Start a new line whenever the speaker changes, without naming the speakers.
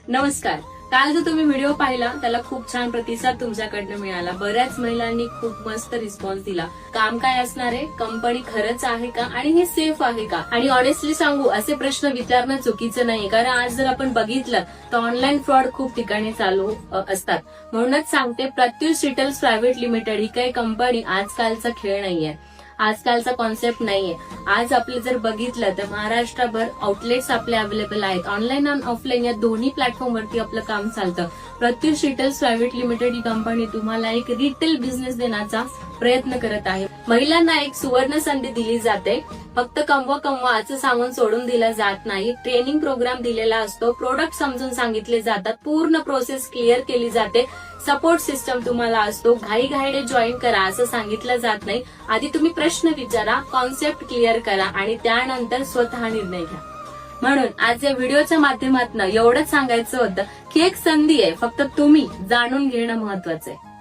नमस्कार. काल जो तुम्ही व्हिडिओ पाहिला त्याला खूप छान प्रतिसाद तुमच्याकडनं मिळाला. बऱ्याच महिलांनी खूप मस्त रिस्पॉन्स दिला. काम काय असणार आहे, कंपनी खरंच आहे का आणि हे सेफ आहे का. आणि ऑनेस्टली सांगू, असे प्रश्न विचारणं चुकीचं नाही, कारण आज जर आपण बघितलं तर ऑनलाईन फ्रॉड खूप ठिकाणी चालू असतात. म्हणूनच सांगते, प्रत्युष रिटेल्स प्रायव्हेट लिमिटेड ही काही कंपनी आजकालचा खेळ नाहीये, आजकालचा कॉन्सेप्ट नाहीये. आज आपले जर बघितलं तर महाराष्ट्रभर आउटलेट्स आपले अवेलेबल आहेत. ऑनलाईन आणि ऑफलाईन या दोन्ही प्लॅटफॉर्मवरती आपलं काम चालतं. प्रत्युष रिटेल्स प्रायव्हेट लिमिटेड ही कंपनी तुम्हाला एक रिटेल बिझनेस देण्याचा प्रयत्न करत आहे. महिलांना एक सुवर्ण संधी दिली जाते. फक्त कमवा असं सांगून सोडून दिलं जात नाही. ट्रेनिंग प्रोग्राम दिलेला असतो, प्रोडक्ट समजून सांगितले जातात, पूर्ण प्रोसेस क्लिअर केली जाते, सपोर्ट सिस्टम तुम्हाला असतो. घाईघाईने जॉईन करा असं सांगितलं जात नाही. आधी तुम्ही प्रश्न विचारा, कॉन्सेप्ट क्लिअर करा आणि त्यानंतर स्वतः निर्णय घ्या. म्हणून आज या व्हिडिओच्या माध्यमातून एवढंच सांगायचं होतं की एक संधी आहे, फक्त तुम्ही जाणून घेणं महत्वाचं आहे.